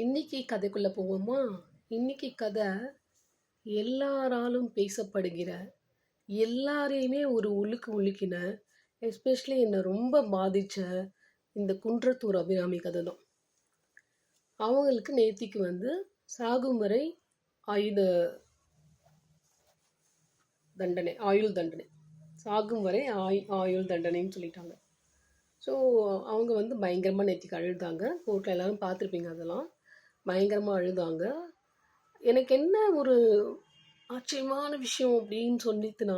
இன்னைக்கு கதைக்குள்ள போவோமா? இன்னைக்கு கதை எல்லாராலும் பேசப்படுகிற, எல்லாரையுமே ஒரு உலுக்கு உலுக்கின, எஸ்பெஷலி என்னை ரொம்ப பாதிச்ச இந்த குன்றத்தூர் அபிராமி கதை தான். அவங்களுக்கு நேத்திக்கு சாகும் வரை ஆயுத தண்டனை, ஆயுள் தண்டனை, சாகும் வரை ஆயுள் தண்டனைன்னு சொல்லிட்டாங்க. ஸோ அவங்க பயங்கரமாக நேத்திக்கு அழுதாங்க. கோர்ட்டில் எல்லாரும் பார்த்துருப்பீங்க. அதெல்லாம் பயங்கரமாக அழுதாங்க. எனக்கு என்ன ஒரு ஆச்சரியமான விஷயம் அப்படின்னு சொல்லிட்டுனா,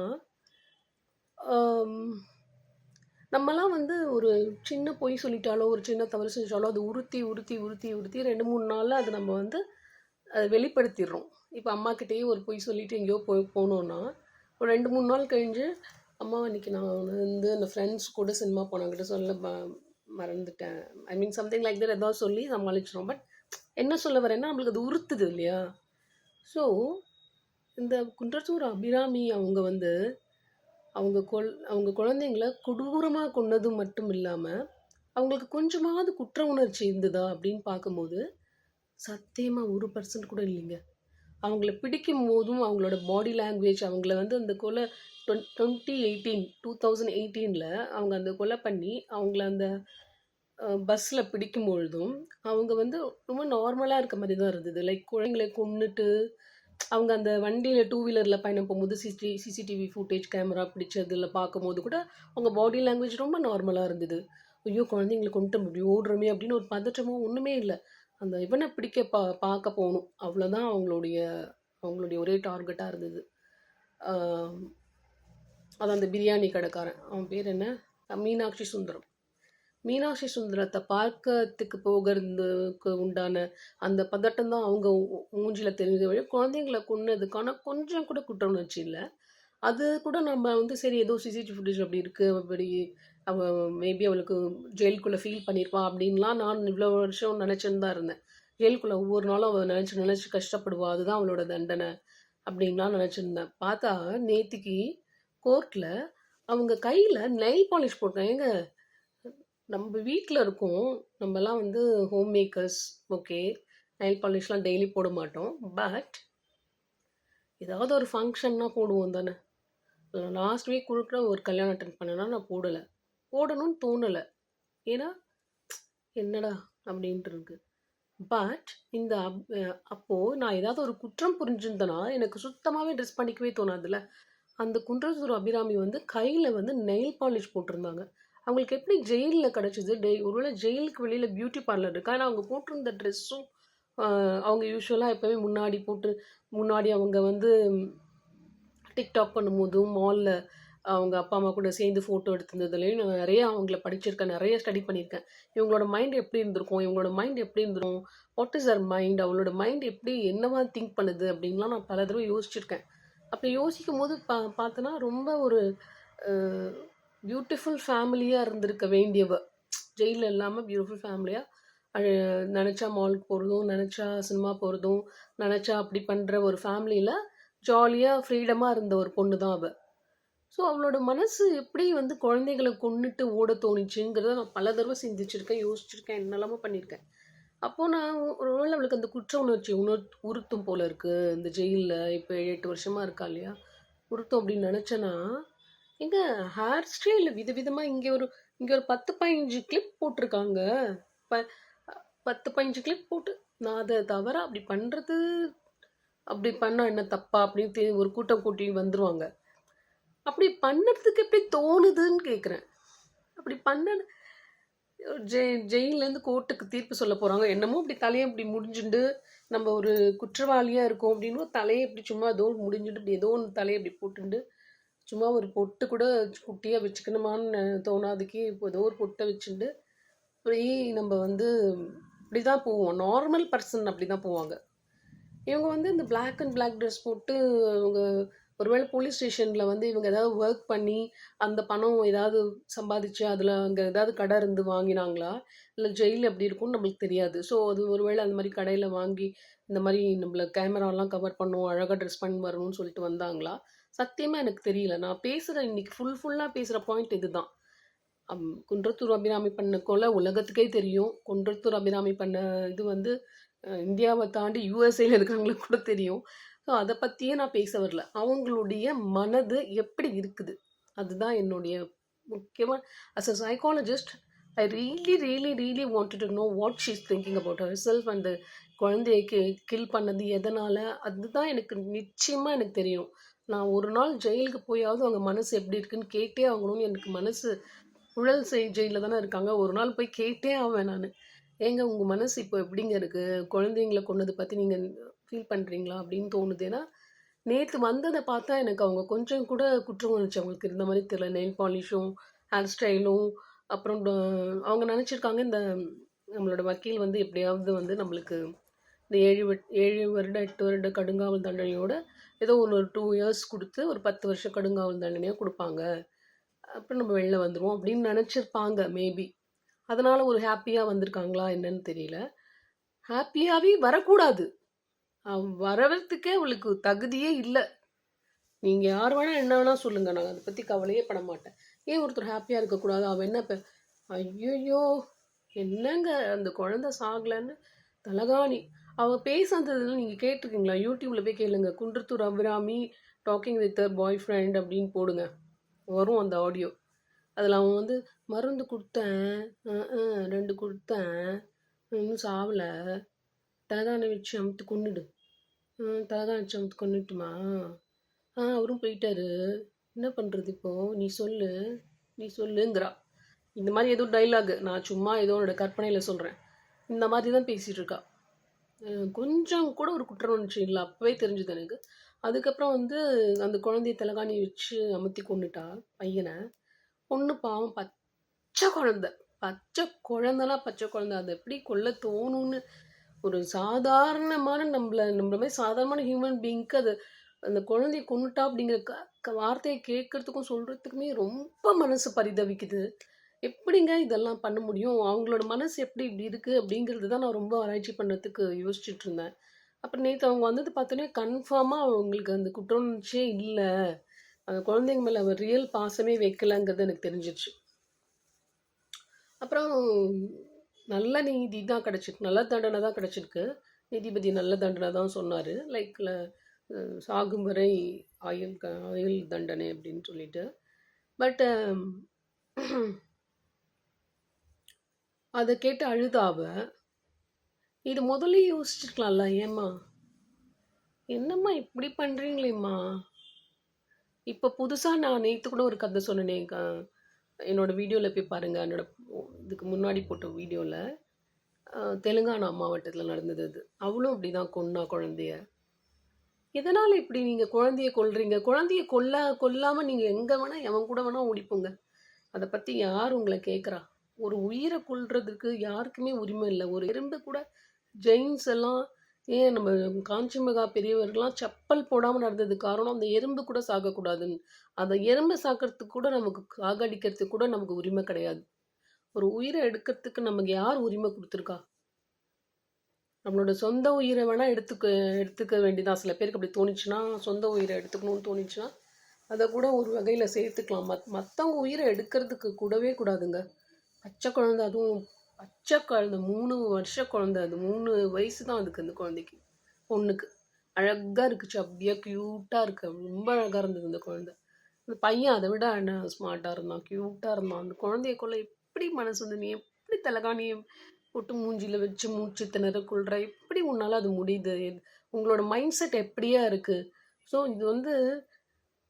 நம்மலாம் ஒரு சின்ன பொய் சொல்லிட்டாலோ ஒரு சின்ன தவறு செஞ்சாலோ அது உறுத்தி உறுத்தி உறுத்தி உறுத்தி 2-3 நாளில் அது நம்ம அதை வெளிப்படுத்திடுறோம். இப்போ அம்மாக்கிட்டேயே ஒரு பொய் சொல்லிட்டு எங்கேயோ போனோன்னா ஒரு 2-3 நாள் கழிஞ்சு, அம்மா அன்றைக்கி நான் அந்த ஃப்ரெண்ட்ஸ் கூட சினிமா போனாங்கிட்ட சொல்ல மறந்துட்டேன், ஐ மீன் சம்திங் லைக் தட் ஏதாவது சொல்லி சமாளிச்சிடும். பட் என்ன சொல்ல வரேன்னா, நம்மளுக்கு அது உறுத்துது இல்லையா? ஸோ இந்த குன்றத்தூர் அபிராமி அவங்க குழந்தைங்கள கொடூரமாக கொன்னது மட்டும் இல்லாமல் அவங்களுக்கு கொஞ்சமாவது குற்ற உணர்ச்சி இருந்ததா அப்படின்னு பார்க்கும்போது சத்தியமாக 1% கூட இல்லைங்க. அவங்கள பிடிக்கும் போதும் அவங்களோட பாடி லாங்குவேஜ், அவங்கள அந்த கொலை 2018 அவங்க அந்த கொலை பண்ணி அவங்கள அந்த பஸ்ஸில் பிடிக்கும் பொழுதும் அவங்க ரொம்ப நார்மலாக இருக்க மாதிரி தான் இருந்தது. லைக் குழந்தைங்களை கொன்னுட்டு அவங்க அந்த வண்டியில் 2 வீலரில் பயணம் போகும்போது சிசிடிவி ஃபுட்டேஜ் கேமரா பிடிச்சதில் பார்க்கும்போது கூட அவங்க பாடி லாங்குவேஜ் ரொம்ப நார்மலாக இருந்தது. ஐயோ குழந்தைங்களை கொண்டு இப்படி ஓடுறோமே அப்படின்னு ஒரு பதற்றமோ ஒன்றுமே இல்லை. அந்த இவனை பிடிக்க பார்க்க போகணும், அவ்வளோதான் அவங்களுடைய ஒரே டார்கெட்டாக இருந்தது. அது அந்த பிரியாணி கடைக்காரன், அவன் பேர் என்ன, மீனாட்சி சுந்தரம். மீனாட்சி சுந்தரத்தை பார்க்கறதுக்கு போகிறதுக்கு உண்டான அந்த பதட்டம் தான் அவங்க மூஞ்சில் தெரிஞ்ச வழி. குழந்தைங்களை கொன்னதுக்கான கொஞ்சம் கூட குற்ற உணர்ச்சி இல்லை. அது கூட நம்ம சரி ஏதோ சிசிடிவி ஃபுட்டேஜ் அப்படி இருக்குது, அப்படி அவள் மேபி அவளுக்கு ஜெயிலுக்குள்ளே ஃபீல் பண்ணியிருப்பான் அப்படின்லாம் நான் இவ்வளோ வருஷம் நினச்சின்னு தான் இருந்தேன். ஜெயிலுக்குள்ளே ஒவ்வொரு நாளும் அவள் நினச்சி கஷ்டப்படுவா, அதுதான் அவளோட தண்டனை அப்படின்லாம் நினச்சிருந்தேன். பார்த்தா நேத்திக்கு கோர்ட்டில் அவங்க கையில் நெயில் பாலிஷ் போட்டேன். ஏங்க, நம்ம வீட்டில் இருக்கோம், நம்மலாம் ஹோம் மேக்கர்ஸ், ஓகே, நெயில் பாலிஷ்லாம் டெய்லி போட மாட்டோம். பட் ஏதாவது ஒரு ஃபங்க்ஷன்னா போடுவோம் தானே. லாஸ்ட் வீக் கொடுக்குற ஒரு கல்யாணம் அட்டன் பண்ணேன்னா நான் போடணும்னு தோணலை. ஏன்னா என்னடா அப்படின்ட்டு இருக்கு. பட் அப்போது நான் ஏதாவது ஒரு குற்றம் புரிஞ்சிருந்தேன்னா எனக்கு சுத்தமாகவே ட்ரெஸ் பண்ணிக்கவே தோணாதுல்ல. அந்த குன்றத்தூர் அபிராமி கையில் நெயில் பாலிஷ் போட்டிருந்தாங்க. அவங்களுக்கு எப்படி ஜெயிலில் கிடச்சிது? ஒருவேளை ஜெயிலுக்கு வெளியில் பியூட்டி பார்லர் இருக்கா? ஆனால் அவங்க போட்டிருந்த ட்ரெஸ்ஸும் அவங்க யூஸ்வலாக எப்போவுமே முன்னாடி அவங்க டிக்டாக் பண்ணும்போதும் மாலில் அவங்க அப்பா அம்மா கூட சேர்ந்து ஃபோட்டோ எடுத்திருந்ததுலேயும் நான் நிறைய அவங்கள படிச்சிருக்கேன், நிறைய ஸ்டடி பண்ணியிருக்கேன். இவங்களோட மைண்ட் எப்படி இருந்திருக்கும், வாட் இஸ் அவர் மைண்ட், அவளோட மைண்ட் எப்படி என்னவா திங்க் பண்ணுது அப்படின்லாம் நான் பல தடவை யோசிச்சிருக்கேன். அப்படி யோசிக்கும் போது பார்த்தோன்னா ரொம்ப ஒரு பியூட்டிஃபுல் ஃபேமிலியாக இருந்திருக்க வேண்டியவ. ஜெயிலில் இல்லாமல் பியூட்டிஃபுல் ஃபேமிலியாக நினச்சா மாலுக்கு போகிறதும், நினச்சா சினிமா போகிறதும், நினச்சா அப்படி பண்ணுற ஒரு ஃபேமிலியில் ஜாலியாக ஃப்ரீடமாக இருந்த ஒரு பொண்ணு தான் அவள். ஸோ அவளோட மனசு எப்படி குழந்தைகளை கொண்டுட்டு ஓட தோணிச்சுங்கிறத நான் பல தடவை சிந்திச்சிருக்கேன், யோசிச்சிருக்கேன், என்னெல்லாமோ பண்ணியிருக்கேன். அப்போது நான் ஒருவேளை அவளுக்கு அந்த குற்ற உணர்ச்சி உறுத்தும் போல் இருக்குது. இந்த ஜெயிலில் இப்போ 8 வருஷமாக இருக்கா இல்லையா, உறுத்தும் அப்படின்னு நினச்சேன்னா, எங்க ஹேர் ஸ்டைல் விதவிதமாக இங்கே ஒரு 10-15 கிளிப் போட்டிருக்காங்க. 10-15 கிளிப் போட்டு நான் அதை தவிர அப்படி பண்ணால் என்ன தப்பா அப்படின்னு ஒரு கூட்டம் கூட்டி வந்துடுவாங்க. அப்படி பண்ணுறதுக்கு எப்படி தோணுதுன்னு கேட்குறேன். அப்படி பண்ண ஜெயிலேருந்து கோர்ட்டுக்கு தீர்ப்பு சொல்ல போகிறாங்க, என்னமோ இப்படி தலையை இப்படி முடிஞ்சுட்டு நம்ம ஒரு குற்றவாளியாக இருக்கோம் அப்படின்னு தலையை இப்படி சும்மா ஏதோ முடிஞ்சுட்டு இப்படி ஏதோ ஒன்று தலையை இப்படி போட்டுண்டு சும்மா ஒரு பொட்டு கூட குட்டியாக வச்சுக்கணுமான்னு தோணாதுக்கே இப்போ ஏதோ ஒரு பொட்டை வச்சுட்டு இப்படி நம்ம இப்படி தான் போவோம். நார்மல் பர்சன் அப்படி தான் போவாங்க. இவங்க இந்த பிளாக் அண்ட் பிளாக் ட்ரெஸ் போட்டு அவங்க ஒருவேளை போலீஸ் ஸ்டேஷனில் இவங்க ஏதாவது ஒர்க் பண்ணி அந்த பணம் ஏதாவது சம்பாதிச்சு அதில் அங்கே ஏதாவது கடை இருந்து வாங்கினாங்களா, இல்லை ஜெயில் எப்படி இருக்கும்னு நம்மளுக்கு தெரியாது. ஸோ அது ஒருவேளை அந்த மாதிரி கடையில் வாங்கி இந்த மாதிரி நம்மளை கேமராலாம் கவர் பண்ணும், அழகாக ட்ரெஸ் பண்ணி வரணும்னு சொல்லிட்டு வந்தாங்களா, சத்தியமாக எனக்கு தெரியல. நான் பேசுகிற இன்னைக்கு ஃபுல்லாக பேசுகிற பாயிண்ட் இதுதான். குன்றத்தூர் அபிராமி பண்ண கொலை உலகத்துக்கே தெரியும். குன்றத்தூர் அபிராமி பண்ண இது இந்தியாவை தாண்டி யுஎஸ்ஏல இருக்கிறவங்களுக்கு கூட தெரியும். ஸோ அதை பற்றியே நான் பேச வரல. அவங்களுடைய மனது எப்படி இருக்குது அதுதான் என்னுடைய முக்கியமாக. As a psychologist I really really really wanted to know what she is thinking about her self. அந்த குழந்தையை கில் பண்ணது எதனால், அதுதான் எனக்கு நிச்சயமாக எனக்கு தெரியும். நான் ஒரு நாள் ஜெயிலுக்கு போயாவது அவங்க மனசு எப்படி இருக்குன்னு கேட்டே ஆகணும்னு எனக்கு மனசு. புழல் ஜெயிலில் தானே இருக்காங்க, ஒரு நாள் போய் கேட்டே ஆவேன் நான். ஏங்க உங்கள் மனசு இப்போ எப்படிங்க இருக்குது, குழந்தைங்களை கொண்டதை பற்றி நீங்கள் ஃபீல் பண்ணுறீங்களா அப்படின்னு தோணுது. ஏன்னா நேற்று வந்ததை பார்த்தா எனக்கு அவங்க கொஞ்சம் கூட குற்றம் உணர்ச்சி அவங்களுக்கு இருந்த மாதிரி தெரியல. நெயில் பாலிஷும் ஹேர் ஸ்டைலும் அப்புறம் அவங்க நினச்சிருக்காங்க இந்த நம்மளோட வக்கீல் வந்து எப்படியாவது வந்து நம்மளுக்கு இந்த 7 வருட 8 வருட கடுங்காவல் தண்டனையோட ஏதோ ஒரு 2 இயர்ஸ் கொடுத்து ஒரு 10 வருஷம் கடுங்காவல் தண்டனையாக கொடுப்பாங்க, அப்புறம் நம்ம வெளில வந்துடுவோம் அப்படின்னு நினச்சிருப்பாங்க மேபி. அதனால் ஒரு ஹாப்பியாக வந்திருக்காங்களா என்னன்னு தெரியல. ஹாப்பியாகவே வரக்கூடாது, வரவதுக்கே அவளுக்கு தகுதியே இல்லை. நீங்கள் யார் வேணால் என்ன வேணால் சொல்லுங்கள், நான் அதை பற்றி கவலையே பட மாட்டேன். ஏன் ஒருத்தர் ஹாப்பியாக இருக்கக்கூடாது? அவன் என்ன இப்போ ஐயோ என்னங்க அந்த குழந்தை சாகலைன்னு தலகாணி அவள் பேசுறதுல நீங்கள் கேட்டிருக்கீங்களா? யூடியூப்பில் போய் கேளுங்க, Kundrathur Abhirami talking with her boyfriend அப்படின்னு போடுங்க, வரும் அந்த ஆடியோ. அதில் அவன் வந்து மருந்து கொடுத்தேன், 2 கொடுத்தேன், இன்னும் சாவலை, தலகாணி வச்சு அமுத்து கொண்டுடு, தலகாணி வச்சு அமுத்து கொண்டுட்டுமா, அவரும் போயிட்டாரு, என்ன பண்ணுறது இப்போது, நீ சொல்லுங்கிறா. இந்த மாதிரி ஏதோ டைலாகு, நான் சும்மா ஏதோ என்னோட கற்பனையில் சொல்கிறேன். இந்த மாதிரி தான் பேசிகிட்டு இருக்கா. கொஞ்சம் கூட ஒரு குற்ற உணர்ச்சி இல்லை, அப்போவே தெரிஞ்சுது எனக்கு. அதுக்கப்புறம் வந்து அந்த குழந்தைய தலகாணி வச்சு அமுத்தி கொண்டுட்டா பையனை. பொண்ணு பாவம் பச்சை குழந்தைனா பச்சை குழந்தை, அதை எப்படி கொல்ல தோணும்னு ஒரு சாதாரணமான நம்மள மாதிரி சாதாரணமான ஹியூமன் பீயிங்க்கு அது அந்த குழந்தைய கொண்டுட்டா அப்படிங்கிற வார்த்தையை கேட்கறதுக்கும் சொல்கிறதுக்குமே ரொம்ப மனசு பரிதவிக்குது. எப்படிங்க இதெல்லாம் பண்ண முடியும், அவங்களோட மனசு எப்படி இப்படி இருக்குது அப்படிங்கிறது தான் நான் ரொம்ப ஆராய்ச்சி பண்ணுறதுக்கு யோசிச்சுட்டு இருந்தேன். அப்புறம் நேற்று அவங்க வந்தது பார்த்தோன்னே கன்ஃபார்மாக அவங்களுக்கு அந்த குற்றவுணர்ச்சியே இல்லை, அந்த குழந்தைங்க மேலே அவர் ரியல் பாசமே வைக்கலைங்கிறது எனக்கு தெரிஞ்சிருச்சு. அப்புறம் நல்ல நீதி தான் கிடச்சிருக்கு, நல்ல தண்டனை தான் கிடச்சிருக்கு. நீதிபதி நல்ல தண்டனை தான் சொன்னார், லைக் சாகும் வரை ஆயுள் தண்டனை அப்படின்னு சொல்லிட்டு. பட் அதை கேட்டு அழுதாவ. இது முதல்ல யோசிச்சிருக்கலாம்ல, ஏம்மா என்னம்மா இப்படி பண்ணுறீங்களேம்மா. இப்போ புதுசாக நான் நேற்று கூட ஒரு கதை சொன்னேனே, என்னோடய வீடியோவில் போய் பாருங்கள், என்னோட இதுக்கு முன்னாடி போட்ட வீடியோவில் தெலுங்கானா மாவட்டத்தில் நடந்தது அது. அவளும் அப்படி தான் கொன்னா குழந்தைய. எதனால் இப்படி நீங்கள் குழந்தைய கொல்றீங்க? குழந்தைய கொல்லாமல் நீங்கள் எங்கே வேணால் எவன் கூட வேணால் ஓடிப்போங்க, அதை பற்றி யார் உங்களை கேட்குறா? ஒரு உயிரை கொல்றதுக்கு யாருக்குமே உரிமை இல்லை. ஒரு எறும்பு கூட ஜெயின்ஸ் எல்லாம், ஏன் நம்ம காஞ்சிமகா பெரியவர்கள்லாம் செப்பல் போடாமல் நடந்தது காரணம் அந்த எறும்பு கூட சாகக்கூடாதுன்னு. அந்த எறும்பை சாக்கிறதுக்கு கூட நமக்கு சாகடிக்கிறதுக்கு கூட நமக்கு உரிமை கிடையாது. ஒரு உயிரை எடுக்கிறதுக்கு நமக்கு யார் உரிமை கொடுத்துருக்கா? நம்மளோட சொந்த உயிரை வேணால் எடுத்துக்க வேண்டியதான். சில பேருக்கு அப்படி தோணிச்சுன்னா, சொந்த உயிரை எடுத்துக்கணும்னு தோணிச்சுன்னா அதை கூட ஒரு வகையில் சேர்த்துக்கலாம். மற்றவங்க உயிரை எடுக்கிறதுக்கு கூடவே கூடாதுங்க. பச்சை குழந்தை, அதுவும் பச்சை குழந்தை, 3 வருஷ குழந்தை, அது 3 வயசு தான் அதுக்கு, அந்த குழந்தைக்கு, பொண்ணுக்கு. அழகாக இருக்குச்சு, அப்படியே க்யூட்டாக இருக்கு, ரொம்ப அழகாக இருந்தது அந்த குழந்தை. அந்த பையன் அதை விட என்ன ஸ்மார்ட்டாக இருந்தான், க்யூட்டாக இருந்தான். அந்த குழந்தைய கொள்ள எப்படி மனசு வந்து, நீ எப்படி தலகாணியை போட்டு மூஞ்சியில் வச்சு மூச்சு திணற கொள்கிற, எப்படி உன்னால் அது முடியுது? உங்களோட மைண்ட் செட் எப்படியா இருக்குது? ஸோ இது வந்து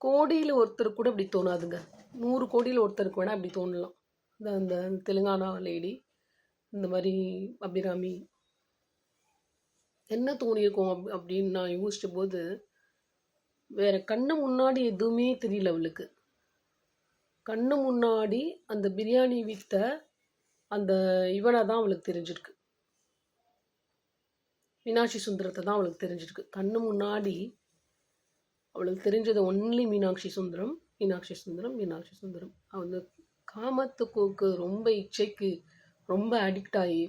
கோடியில் ஒருத்தர் கூட இப்படி தோணாதுங்க, 100 கோடியில் ஒருத்தருக்கு வேணால் இப்படி தோணலாம். அந்த தெலுங்கானா லேடி இந்த மாதிரி அபிராமி என்ன தோணியிருக்கோம் அப்படின்னு நான் யோசிச்ச போது, வேற கண்ணு முன்னாடி எதுவுமே தெரியல அவளுக்கு. கண்ணு முன்னாடி அந்த பிரியாணி வித்த அந்த இவனை தான் அவளுக்கு தெரிஞ்சிருக்கு, மீனாட்சி சுந்தரத்தை தான் அவளுக்கு தெரிஞ்சிருக்கு. கண்ணு முன்னாடி அவளுக்கு தெரிஞ்சது ஒன்லி மீனாட்சி சுந்தரம். அவன் காமத்துக்கு ரொம்ப இச்சைக்கு ரொம்ப அடிக்ட் ஆகி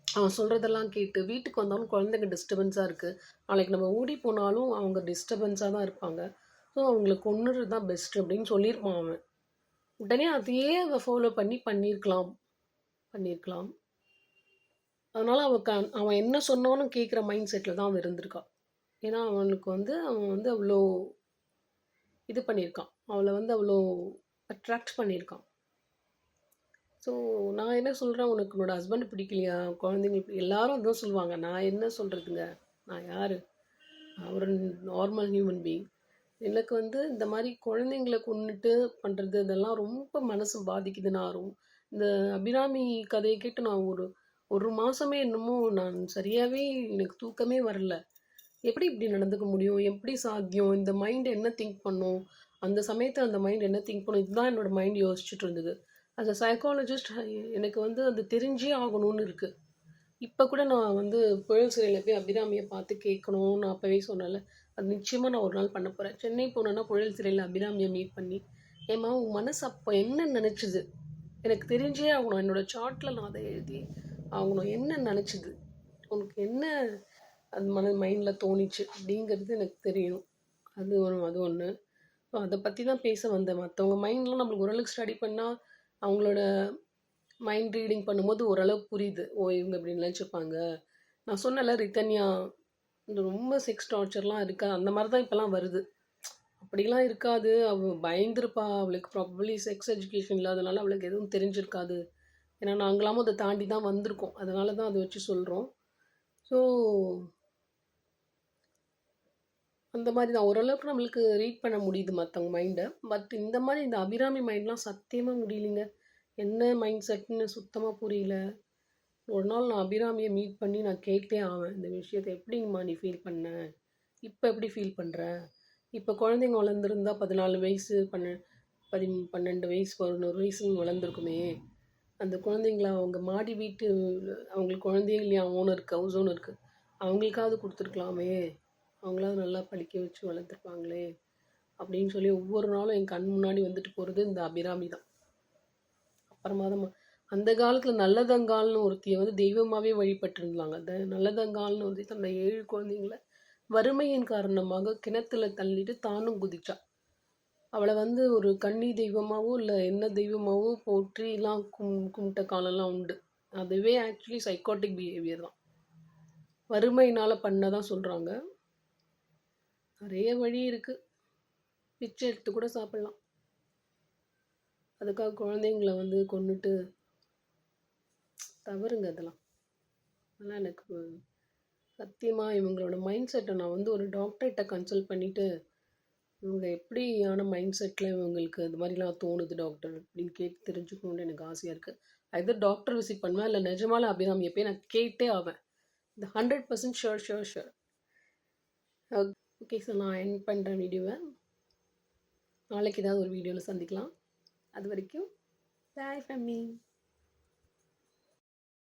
அவன் சொல்கிறதெல்லாம் கேட்டு வீட்டுக்கு வந்தாலும் குழந்தைங்க டிஸ்டர்பன்ஸாக இருக்குது, நாளைக்கு நம்ம ஓடி போனாலும் அவங்க டிஸ்டர்பன்ஸாக தான் இருப்பாங்க, ஸோ அவங்களுக்கு கொன்னுறது தான் பெஸ்ட் அப்படின்னு சொல்லியிருப்பான் அவன். உடனே அதையே அவள் ஃபாலோ பண்ணியிருக்கலாம். அதனால் அவன் என்ன சொன்னாலும் கேட்குற மைண்ட் செட்டில் தான் அவன் இருந்திருக்கான். ஏன்னா அவன் வந்து அவ்வளோ இது பண்ணியிருக்கான். அவளை வந்து அவ்வளோ அட்ராக்ட் பண்ணியிருக்கான். ஸோ நான் என்ன சொல்கிறேன், உனக்கு உன்னோட ஹஸ்பண்ட் பிடிக்கலையா, குழந்தைங்க எல்லாரும் அதான் சொல்லுவாங்க. நான் என்ன சொல்கிறதுங்க, நான் யார், அவர் நார்மல் ஹியூமன் பீயிங். எனக்கு வந்து இந்த மாதிரி குழந்தைங்கள கொன்னுட்டு பண்ணுறது இதெல்லாம் ரொம்ப மனசு பாதிக்குது. இந்த அபிராமி கதையை கேட்டு நான் ஒரு ஒரு மாதமே என்னமோ நான் சரியாகவே எனக்கு தூக்கமே வரல. எப்படி இப்படி நடந்துக்க முடியும், எப்படி சாத்தியம், இந்த மைண்ட் என்ன திங்க் பண்ணும், அந்த சமயத்தில் அந்த மைண்ட் என்ன திங்க் பண்ணும், இதுதான் என்னோடய மைண்ட் யோசிச்சுட்டு இருந்தது. அஸ் அ சைக்காலஜிஸ்ட் எனக்கு வந்து அது தெரிஞ்சே ஆகணும்னு இருக்குது. இப்போ கூட நான் வந்து புயல் சிறையில் போய் அபிராமியை பார்த்து கேட்கணும். நான் அப்போவே சொன்னேன்ல, அது நிச்சயமாக நான் ஒரு நாள் பண்ண போகிறேன். சென்னை போனேன்னா புயல் சிறையில் அபிராமியை மீட் பண்ணி, ஏம்மா உன் மனசு அப்போ என்ன நினச்சிது, எனக்கு தெரிஞ்சே ஆகணும். என்னோடய சார்ட்டில் நான் அதை எழுதி ஆகணும். என்ன நினச்சிது, உனக்கு என்ன அது மைண்டில் தோணிச்சு அப்படிங்கிறது எனக்கு தெரியணும். அது ஒன்று. ஸோ அதை பற்றி தான் பேச வந்தேன். மற்றவங்க மைண்ட்லாம் நம்மளுக்கு ஓரளவுக்கு ஸ்டடி பண்ணால் அவங்களோட மைண்ட் ரீடிங் பண்ணும்போது ஓரளவுக்கு புரியுது. ஓ இவங்க இப்படி நினச்சிருப்பாங்க. நான் சொன்னேன்ல ரிதன்யா இந்த ரொம்ப செக்ஸ் டார்ச்சர்லாம் இருக்கா, அந்த மாதிரி தான் இப்போலாம் வருது. அப்படிலாம் இருக்காது, அவள் பயந்துருப்பா. அவளுக்கு ப்ராபப்ளி செக்ஸ் எஜுகேஷன் இல்லாதனால அவளுக்கு எதுவும் தெரிஞ்சிருக்காது. ஏன்னா நாங்களாமும் அதை தாண்டி தான் வந்திருக்கோம். அதனால தான் அதை வச்சு சொல்கிறோம். ஸோ அந்த மாதிரி தான் ஓரளவுக்கு நம்மளுக்கு ரீட் பண்ண முடியுது மற்றவங்க மைண்டை. பட் இந்த மாதிரி இந்த அபிராமி மைண்ட்லாம் சத்தியமாக முடியலைங்க. என்ன மைண்ட் செட்னு சுத்தமாக புரியல. ஒரு நாள் நான் அபிராமியை மீட் பண்ணி நான் கேட்டே ஆவேன், இந்த விஷயத்தை எப்படிங்கம்மா நீ ஃபீல் பண்ண, இப்போ எப்படி ஃபீல் பண்ணுற, இப்போ குழந்தைங்க வளர்ந்துருந்தா 14 வயசு 12 வயசு 11 வயசுன்னு வளர்ந்துருக்குமே, அந்த குழந்தைங்கள அவங்க மாடி வீட்டு அவங்களுக்கு குழந்தையும் இல்லையா, ஓனருக்கு ஹவுஸ் ஓனருக்கு அவங்களுக்காவது கொடுத்துருக்கலாமே, அவங்களாவது நல்லா படிக்க வச்சு வளர்த்துருப்பாங்களே அப்படின்னு சொல்லி ஒவ்வொரு நாளும் என் கண் முன்னாடி வந்துட்டு போகிறது இந்த அபிராமி தான். அப்புறமா தான் அந்த காலத்தில் நல்லதங்கால்னு ஒருத்தியை வந்து தெய்வமாகவே வழிபட்டிருந்தாங்க. அந்த நல்லதங்கால்னு வந்து அந்த 7 குழந்தைங்கள வறுமையின் காரணமாக கிணத்துல தள்ளிட்டு தானும் குதிச்சா. அவளை வந்து ஒரு கன்னி தெய்வமாகவோ இல்லை என்ன தெய்வமாகவோ போற்றிலாம் கும்பிட்ட காலம்லாம் உண்டு. அதுவே ஆக்சுவலி சைக்காட்டிக் பிஹேவியர் தான். வறுமையினால் பண்ணதான் சொல்கிறாங்க. நிறைய வழி இருக்குது, பிச்சை எடுத்து கூட சாப்பிட்லாம். அதுக்காக குழந்தைங்கள வந்து கொண்டுட்டு தவறுங்க அதெல்லாம். அதெல்லாம் எனக்கு சத்தியமாக இவங்களோட மைண்ட் செட்டை நான் வந்து ஒரு டாக்டர்கிட்ட கன்சல்ட் பண்ணிவிட்டு, இவங்க எப்படியான மைண்ட் செட்டில் இவங்களுக்கு இது மாதிரிலாம் தோணுது டாக்டர் அப்படின்னு கேட்டு தெரிஞ்சுக்கணுன்னு எனக்கு ஆசையாக இருக்குது. எதர் டாக்டர் விசிட் பண்ணுவேன், இல்லை நிஜமால அபிராமி எப்போயும் நான் கேட்டே ஆவேன். இந்த 100% ஷுர். ஓகே சார், நான் என் பண்ணுறேன் வீடியோவை. நாளைக்கு ஏதாவது ஒரு வீடியோவில் சந்திக்கலாம். அது வரைக்கும் பாய் ஃப்ரம் மீ.